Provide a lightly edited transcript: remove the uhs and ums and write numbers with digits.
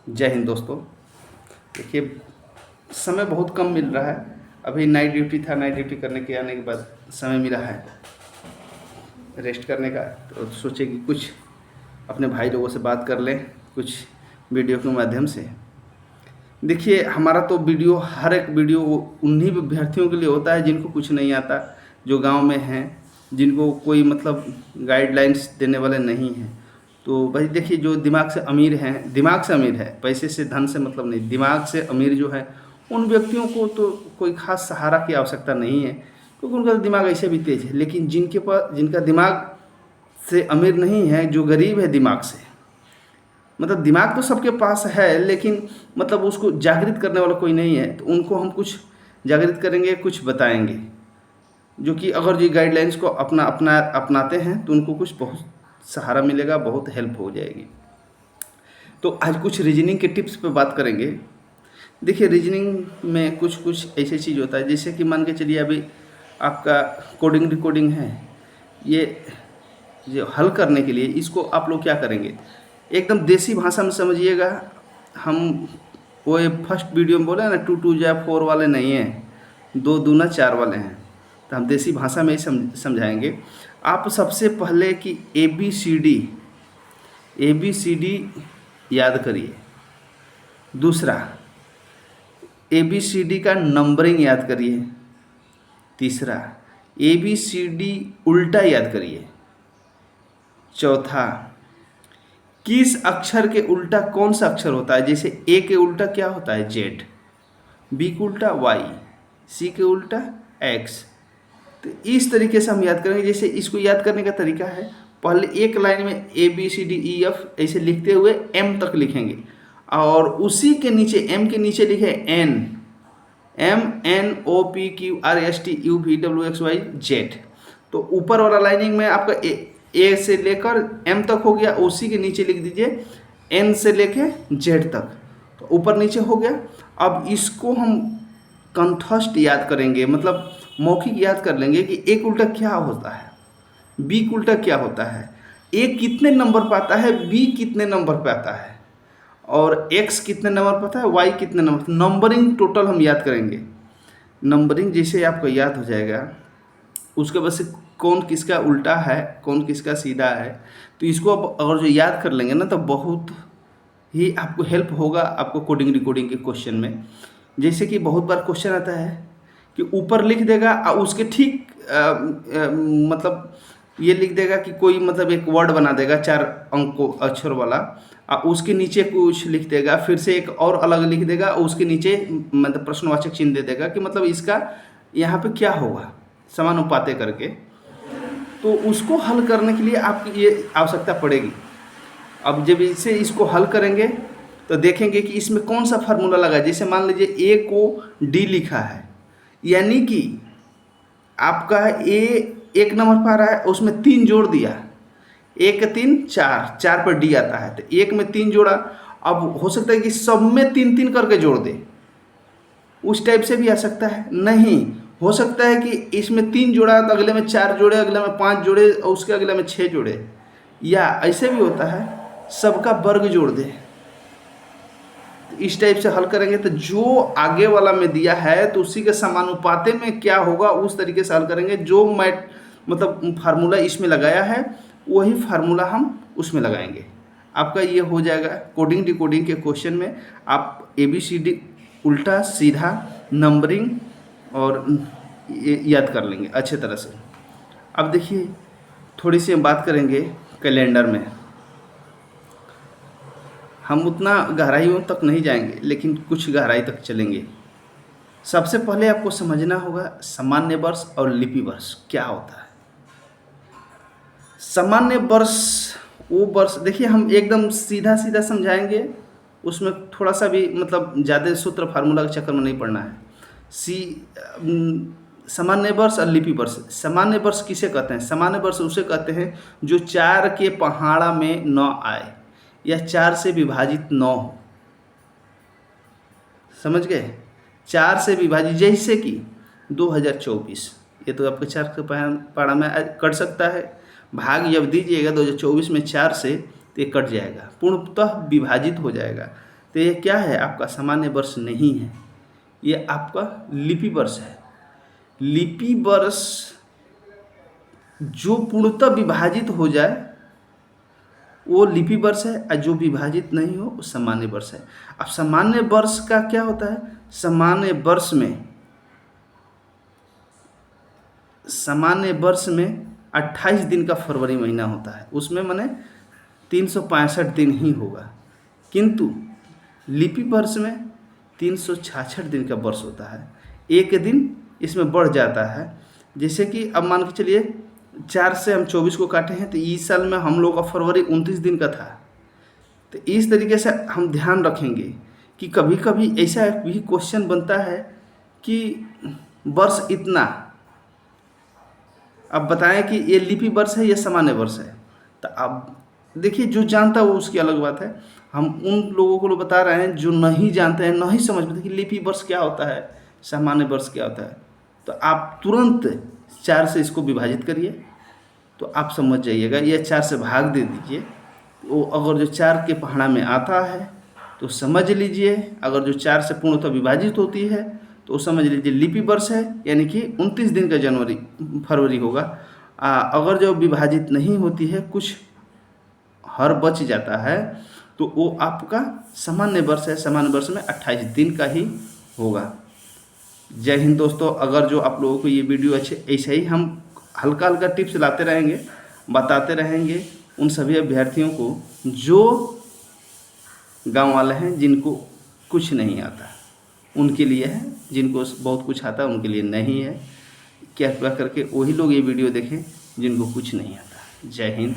जय हिंद दोस्तों। देखिए, समय बहुत कम मिल रहा है। अभी नाइट ड्यूटी था, नाइट ड्यूटी करने के आने के बाद समय मिला है रेस्ट करने का। तो सोचे कि कुछ अपने भाई लोगों से बात कर लें कुछ वीडियो के माध्यम से। देखिए, हमारा तो वीडियो, हर एक वीडियो उन्हीं विद्यार्थियों के लिए होता है जिनको कुछ नहीं आता, जो गांव में हैं, जिनको कोई मतलब गाइडलाइंस देने वाले नहीं हैं। तो भाई देखिए, जो दिमाग से अमीर हैं, दिमाग से अमीर है, पैसे से धन से मतलब नहीं, दिमाग से अमीर जो है, उन व्यक्तियों को तो कोई खास सहारा की आवश्यकता नहीं है, क्योंकि उनका दिमाग ऐसे भी तेज है। लेकिन जिनके पास, जिनका दिमाग से अमीर नहीं है, जो गरीब है दिमाग से, मतलब दिमाग तो सबके पास है लेकिन मतलब उसको जागृत करने वाला कोई नहीं है, तो उनको हम कुछ जागृत करेंगे, कुछ बताएंगे, जो कि अगर ये गाइडलाइंस को अपनाते हैं तो उनको कुछ बहुत सहारा मिलेगा, बहुत हेल्प हो जाएगी। तो आज कुछ रीजनिंग के टिप्स पे बात करेंगे। देखिए, रीजनिंग में कुछ कुछ ऐसी चीज़ होता है, जैसे कि मान के चलिए अभी आपका कोडिंग रिकॉर्डिंग है, ये जो हल करने के लिए इसको आप लोग क्या करेंगे, एकदम देसी भाषा में समझिएगा। हम वो फर्स्ट वीडियो में बोले ना, 2 2 जा 4 वाले नहीं हैं, 2 दूना 4 वाले हैं। तो हम देसी भाषा में ही समझाएंगे। आप सबसे पहले कि ए बी सी डी याद करिए। दूसरा, ए बी सी डी का नंबरिंग याद करिए। तीसरा, ए बी सी डी उल्टा याद करिए। चौथा, किस अक्षर के उल्टा कौन सा अक्षर होता है, जैसे ए के उल्टा क्या होता है, जेड, बी के उल्टा वाई, सी के उल्टा एक्स। तो इस तरीके से हम याद करेंगे। जैसे इसको याद करने का तरीका है, पहले एक लाइन में A B C D E F ऐसे लिखते हुए एम तक लिखेंगे, और उसी के नीचे, एम के नीचे लिखे N, M N O P Q R S T U V W X Y Z. तो ऊपर वाला लाइनिंग में आपका ए से लेकर एम तक हो गया, उसी के नीचे लिख दीजिए एन से लेके जेड तक। तो ऊपर नीचे हो गया। अब इसको हम कंठस्थ याद करेंगे, मतलब मौखिक याद कर लेंगे कि ए उल्टा क्या होता है, बी उल्टा क्या होता है, ए कितने नंबर पर आता है, बी कितने नंबर पर आता है, और एक्स कितने नंबर पर आता है, वाई कितने नंबर। नंबरिंग टोटल हम याद करेंगे। नंबरिंग जैसे आपको याद हो जाएगा, उसके बाद से कौन किसका उल्टा है, कौन किसका सीधा है, तो इसको अब अगर जो याद कर लेंगे ना, तो बहुत ही आपको हेल्प होगा आपको कोडिंग रिकॉर्डिंग के क्वेश्चन में। जैसे कि बहुत बार क्वेश्चन आता है कि ऊपर लिख देगा और उसके ठीक मतलब ये लिख देगा कि कोई मतलब एक वर्ड बना देगा 4 अंक अक्षर वाला, और उसके नीचे कुछ लिख देगा, फिर से एक और अलग लिख देगा, और उसके नीचे मतलब प्रश्नवाचक चिन्ह दे देगा कि मतलब इसका यहाँ पे क्या होगा, समानुपाते करके। तो उसको हल करने के लिए आपकी ये आवश्यकता पड़ेगी। अब जब इसको हल करेंगे तो देखेंगे कि इसमें कौन सा फार्मूला लगा। जैसे मान लीजिए ए को डी लिखा है, यानी कि आपका ए 1 नंबर पर आ रहा है, उसमें 3 जोड़ दिया, 1 3 4, 4 पर डी आता है, तो 1 में 3 जोड़ा। अब हो सकता है कि सब में 3 3 करके जोड़ दे, उस टाइप से भी आ सकता है। नहीं, हो सकता है कि इसमें 3 जोड़ा तो अगले में 4 जोड़े, अगले में 5 जोड़े, और उसके अगले में 6 जोड़े, या ऐसे भी होता है सबका वर्ग जोड़ दे। इस टाइप से हल करेंगे तो जो आगे वाला में दिया है तो उसी के समानुपाते में क्या होगा, उस तरीके से हल करेंगे। जो मतलब फार्मूला इसमें लगाया है वही फार्मूला हम उसमें लगाएंगे। आपका ये हो जाएगा कोडिंग डिकोडिंग के क्वेश्चन में। आप ए बी सी डी उल्टा सीधा नंबरिंग और याद कर लेंगे अच्छे तरह से। अब देखिए, थोड़ी सी हम बात करेंगे कैलेंडर में। हम उतना गहराइयों तक नहीं जाएंगे, लेकिन कुछ गहराई तक चलेंगे। सबसे पहले आपको समझना होगा सामान्य वर्ष और लिपि वर्ष क्या होता है। सामान्य वर्ष वो वर्ष, देखिए हम एकदम सीधा सीधा समझाएंगे, उसमें थोड़ा सा भी मतलब ज़्यादा सूत्र फार्मूला के चक्कर में नहीं पड़ना है। सामान्य वर्ष और लिपि वर्ष। सामान्य वर्ष किसे कहते हैं? सामान्य वर्ष उसे कहते हैं जो 4 के पहाड़ा में न आए, या 4 से विभाजित न हो। समझ गए? 4 से विभाजित, जैसे कि 2024, ये तो आपके 4 के पहाड़ा में कट सकता है। भाग जब दीजिएगा 2024 में 4 से, तो ये कट जाएगा, पूर्णतः विभाजित हो जाएगा। तो ये क्या है, आपका सामान्य वर्ष नहीं है, ये आपका लिपि वर्ष है। लिपि वर्ष जो पूर्णतः विभाजित हो जाए वो लिपि वर्ष है, और जो विभाजित नहीं हो वो सामान्य वर्ष है। अब सामान्य वर्ष का क्या होता है, सामान्य वर्ष में 28 दिन का फरवरी महीना होता है, उसमें माने 365 दिन ही होगा, किंतु लिपि वर्ष में 366 दिन का वर्ष होता है। एक दिन इसमें बढ़ जाता है, जैसे कि अब मान के चलिए 4 से हम 24 को काटे हैं, तो इस साल में हम लोग का फरवरी 29 दिन का था। तो इस तरीके से हम ध्यान रखेंगे कि कभी कभी ऐसा भी क्वेश्चन बनता है कि वर्ष इतना, अब बताएं कि ये लिपि वर्ष है या सामान्य वर्ष है। तो अब देखिए, जो जानता है वो उसकी अलग बात है, हम उन लोगों को बता रहे हैं जो नहीं जानते हैं, नहीं समझ पाते कि लिपि वर्ष क्या होता है, सामान्य वर्ष क्या होता है। तो आप तुरंत 4 से इसको विभाजित करिए तो आप समझ जाइएगा, या 4 से भाग दे दीजिए। वो अगर जो 4 के पहाड़ा में आता है तो समझ लीजिए, अगर जो 4 से पूर्णतः विभाजित होती है तो समझ लीजिए लिपि वर्ष है, यानी कि 29 दिन का फरवरी होगा। अगर जो विभाजित नहीं होती है, कुछ हर बच जाता है, तो वो आपका सामान्य वर्ष है। सामान्य वर्ष में 28 दिन का ही होगा। जय हिंद दोस्तों। अगर जो आप लोगों को ये वीडियो अच्छे, ऐसे ही हम हल्का हल्का टिप्स लाते रहेंगे, बताते रहेंगे उन सभी अभ्यर्थियों को जो गांव वाले हैं जिनको कुछ नहीं आता, उनके लिए है। जिनको बहुत कुछ आता है उनके लिए नहीं है। कृपया करके वही लोग ये वीडियो देखें जिनको कुछ नहीं आता। जय हिंद।